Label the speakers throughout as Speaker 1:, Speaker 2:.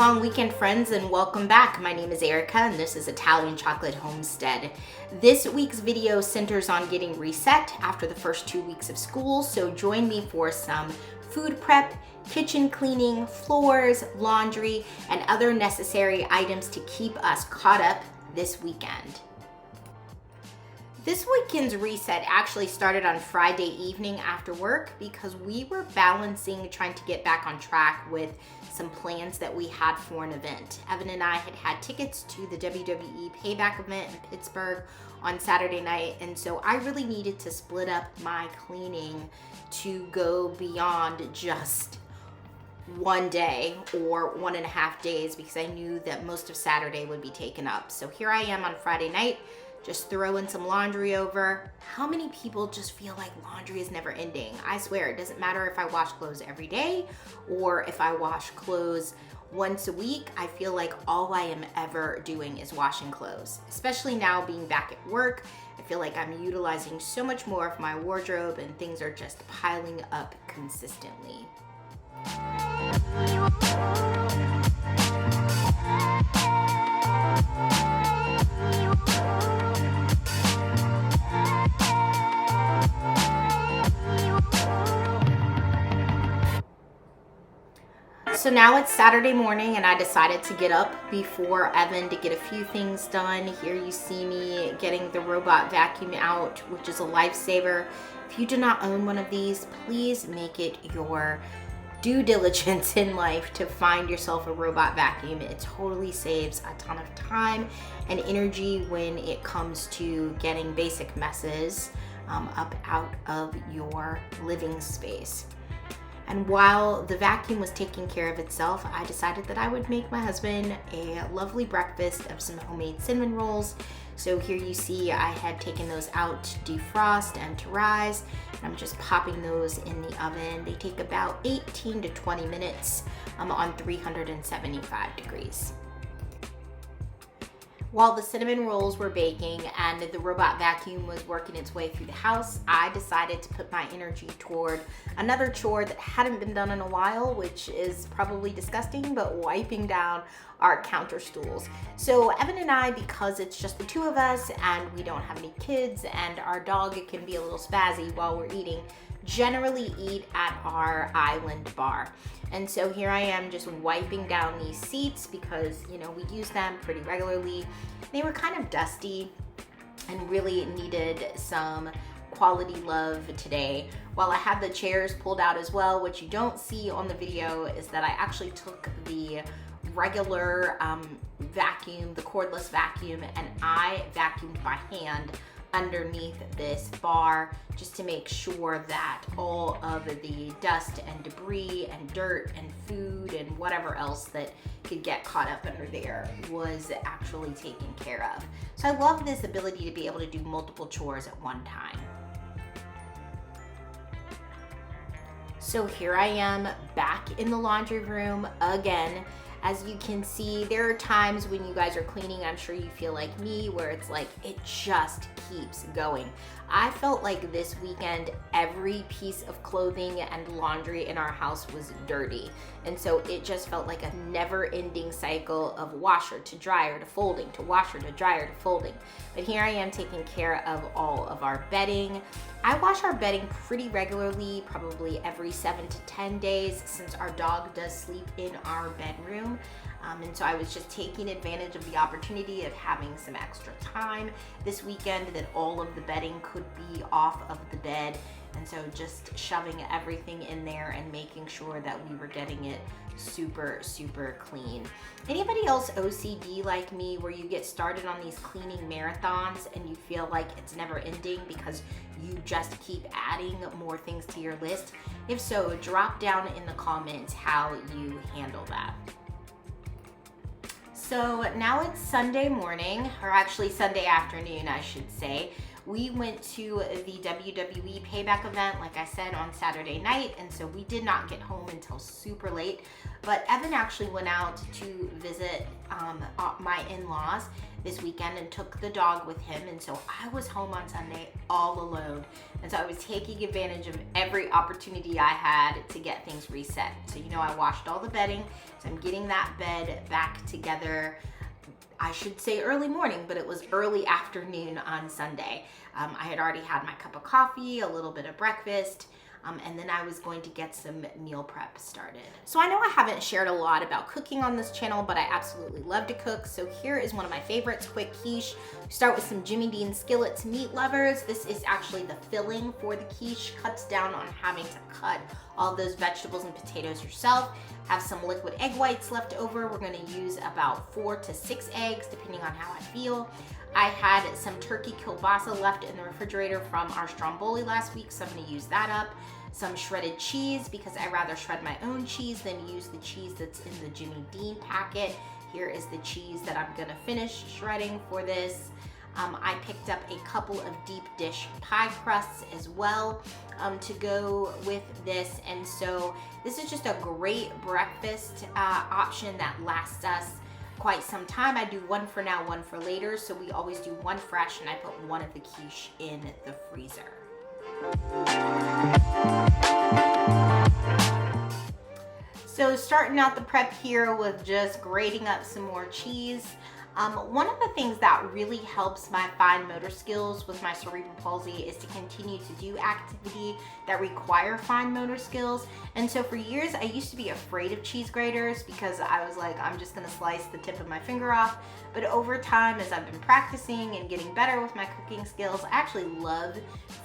Speaker 1: long weekend, friends, and welcome back. My name is Erica and this is Italian Chocolate Homestead. This week's video centers on getting reset after the first 2 weeks of school, so join me for some food prep, kitchen cleaning, floors, laundry, and other necessary items to keep us caught up this weekend. This weekend's reset actually started on Friday evening after work because we were balancing trying to get back on track with some plans that we had for an event. Evan and I had tickets to the WWE Payback event in Pittsburgh on Saturday night, and so I really needed to split up my cleaning to go beyond just one day or 1.5 days because I knew that most of Saturday would be taken up. So here I am on Friday night, just throwing some laundry over. How many people just feel like laundry is never ending? I swear, it doesn't matter if I wash clothes every day or if I wash clothes once a week. I feel like all I am ever doing is washing clothes. Especially now being back at work, I feel like I'm utilizing so much more of my wardrobe and things are just piling up consistently. So now it's Saturday morning and I decided to get up before Evan to get a few things done. Here you see me getting the robot vacuum out, which is a lifesaver. If you do not own one of these, please make it your due diligence in life to find yourself a robot vacuum. It totally saves a ton of time and energy when it comes to getting basic messes up out of your living space. And while the vacuum was taking care of itself, I decided that I would make my husband a lovely breakfast of some homemade cinnamon rolls. So here you see I had taken those out to defrost and to rise, and I'm just popping those in the oven. They take about 18 to 20 minutes on 375 degrees. While the cinnamon rolls were baking and the robot vacuum was working its way through the house, I decided to put my energy toward another chore that hadn't been done in a while, which is probably disgusting, but wiping down our counter stools. So Evan and I, because it's just the two of us and we don't have any kids and our dog can be a little spazzy while we're eating, generally eat at our island bar. And so here I am just wiping down these seats because, you know, we use them pretty regularly. They were kind of dusty and really needed some quality love today. While I had the chairs pulled out as well, what you don't see on the video is that I actually took the regular vacuum, the cordless vacuum, and I vacuumed by hand underneath this bar just to make sure that all of the dust and debris and dirt and food and whatever else that could get caught up under there was actually taken care of. So I love this ability to be able to do multiple chores at one time. So here I am back in the laundry room again. As you can see, there are times when you guys are cleaning, I'm sure you feel like me, where it's like it just keeps going. I felt like this weekend every piece of clothing and laundry in our house was dirty, and so it just felt like a never-ending cycle of washer to dryer to folding to washer to dryer to folding. But here I am taking care of all of our bedding. I wash our bedding pretty regularly, probably every 7 to 10 days, since our dog does sleep in our bedroom. And so I was just taking advantage of the opportunity of having some extra time this weekend that all of the bedding could be off of the bed. And so just shoving everything in there and making sure that we were getting it super, super clean. Anybody else OCD like me where you get started on these cleaning marathons and you feel like it's never ending because you just keep adding more things to your list? If so, drop down in the comments how you handle that. So now it's Sunday morning, or actually Sunday afternoon, I should say. We went to the WWE Payback event, like I said, on Saturday night, and so we did not get home until super late. But Evan actually went out to visit my in-laws this weekend and took the dog with him, and so I was home on Sunday all alone, and so I was taking advantage of every opportunity I had to get things reset. So I washed all the bedding, so I'm getting that bed back together. I should say early morning, but it was early afternoon on Sunday. I had already had my cup of coffee, a little bit of breakfast, and then I was going to get some meal prep started. So I know I haven't shared a lot about cooking on this channel, but I absolutely love to cook. So here is one of my favorites, quick quiche. We start with some Jimmy Dean skillets. Meat lovers, this is actually the filling for the quiche. Cuts down on having to cut all those vegetables and potatoes yourself. Have some liquid egg whites left over. We're gonna use about 4 to 6 eggs, depending on how I feel. I had some turkey kielbasa left in the refrigerator from our stromboli last week, so I'm gonna use that up. Some shredded cheese, because I rather shred my own cheese than use the cheese that's in the Jimmy Dean packet. Here is the cheese that I'm gonna finish shredding for this. I picked up a couple of deep dish pie crusts as well to go with this. And so this is just a great breakfast option that lasts us quite some time. I do one for now, one for later. So we always do one fresh, and I put one of the quiche in the freezer. So starting out the prep here with just grating up some more cheese. One of the things that really helps my fine motor skills with my cerebral palsy is to continue to do activity that require fine motor skills. And so for years, I used to be afraid of cheese graters because I was like, I'm just gonna slice the tip of my finger off. But over time, as I've been practicing and getting better with my cooking skills, I actually love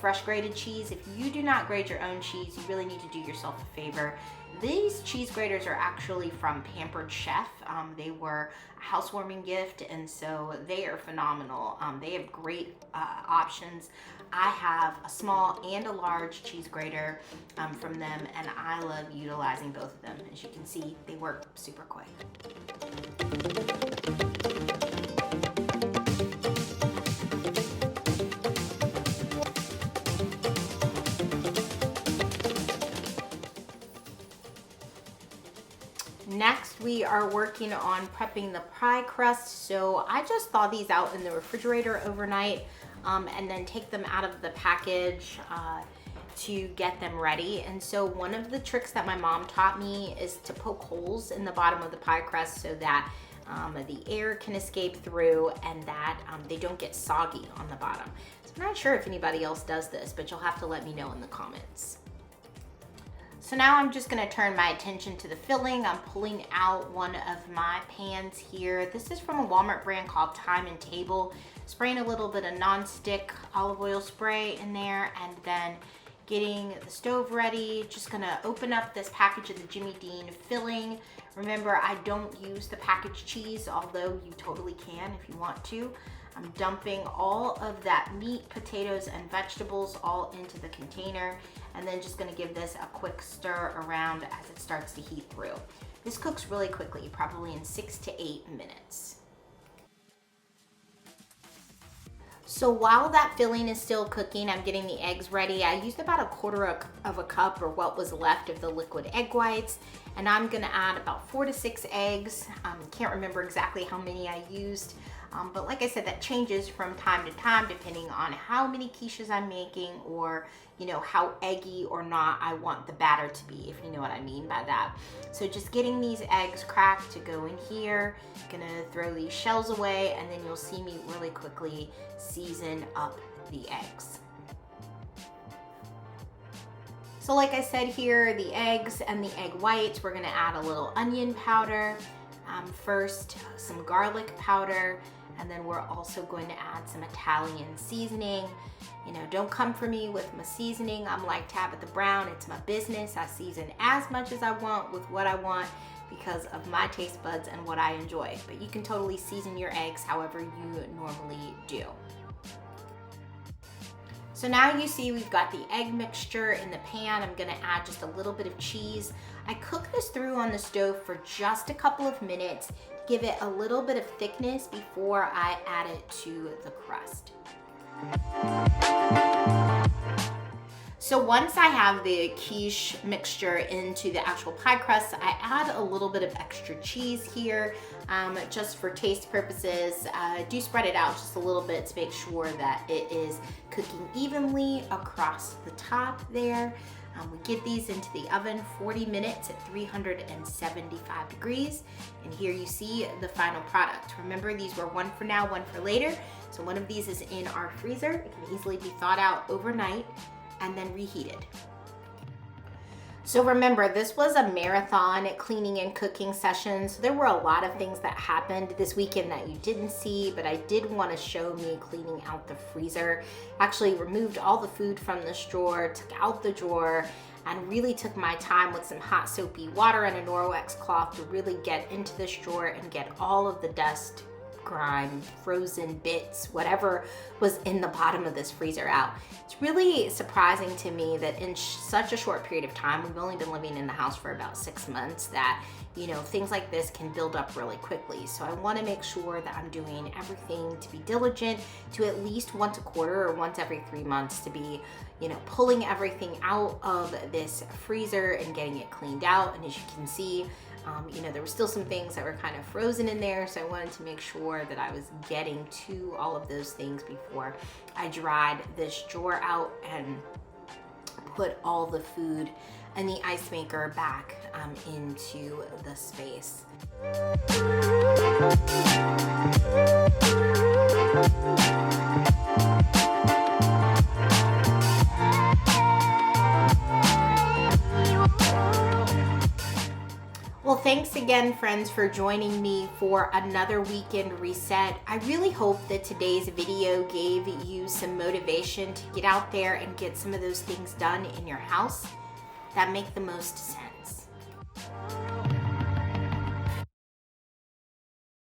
Speaker 1: fresh grated cheese. If you do not grate your own cheese, you really need to do yourself a favor. These cheese graters are actually from Pampered Chef. They were a housewarming gift, and so they are phenomenal. They have great options. I have a small and a large cheese grater from them, and I love utilizing both of them. As you can see, they work super quick. Next, we are working on prepping the pie crust. So I just thaw these out in the refrigerator overnight and then take them out of the package to get them ready. And so one of the tricks that my mom taught me is to poke holes in the bottom of the pie crust so that the air can escape through and that they don't get soggy on the bottom. So I'm not sure if anybody else does this, but you'll have to let me know in the comments. So now I'm just gonna turn my attention to the filling. I'm pulling out one of my pans here. This is from a Walmart brand called Time and Table. Spraying a little bit of non-stick olive oil spray in there and then getting the stove ready. Just gonna open up this package of the Jimmy Dean filling. Remember, I don't use the packaged cheese, although you totally can if you want to. I'm dumping all of that meat, potatoes, and vegetables all into the container, and then just gonna give this a quick stir around as it starts to heat through. This cooks really quickly, probably in 6 to 8 minutes. So while that filling is still cooking, I'm getting the eggs ready. I used about 1/4 of a cup, or what was left of the liquid egg whites, and I'm gonna add about 4 to 6 eggs. Can't remember exactly how many I used. But like I said, that changes from time to time depending on how many quiches I'm making, or how eggy or not I want the batter to be, if you know what I mean by that. So just getting these eggs cracked to go in here. Gonna throw these shells away, and then you'll see me really quickly season up the eggs. So like I said here, the eggs and the egg whites, we're gonna add a little onion powder. First, some garlic powder, and then we're also going to add some Italian seasoning. Don't come for me with my seasoning. I'm like Tabitha Brown, it's my business. I season as much as I want with what I want because of my taste buds and what I enjoy. But you can totally season your eggs however you normally do. So now you see we've got the egg mixture in the pan. I'm gonna add just a little bit of cheese. I cook this through on the stove for just a couple of minutes, give it a little bit of thickness before I add it to the crust. So once I have the quiche mixture into the actual pie crust, I add a little bit of extra cheese here, just for taste purposes. Do spread it out just a little bit to make sure that it is cooking evenly across the top there. We get these into the oven 40 minutes at 375 degrees. And here you see the final product. Remember, these were one for now, one for later. So one of these is in our freezer. It can easily be thawed out overnight and then reheated. So remember, this was a marathon cleaning and cooking session. So there were a lot of things that happened this weekend that you didn't see, but I did want to show me cleaning out the freezer. Actually removed all the food from this drawer, took out the drawer, and really took my time with some hot soapy water and a Norwex cloth to really get into this drawer and get all of the dust, grime, frozen bits, whatever was in the bottom of this freezer out. It's really surprising to me that in such a short period of time, we've only been living in the house for about 6 months, that things like this can build up really quickly. So I want to make sure that I'm doing everything to be diligent, to at least once a quarter or once every 3 months to be pulling everything out of this freezer and getting it cleaned out. And as you can see, there were still some things that were kind of frozen in there, so I wanted to make sure that I was getting to all of those things before I dried this drawer out and put all the food and the ice maker back into the space. Well, thanks again, friends, for joining me for another weekend reset. I really hope that today's video gave you some motivation to get out there and get some of those things done in your house that make the most sense.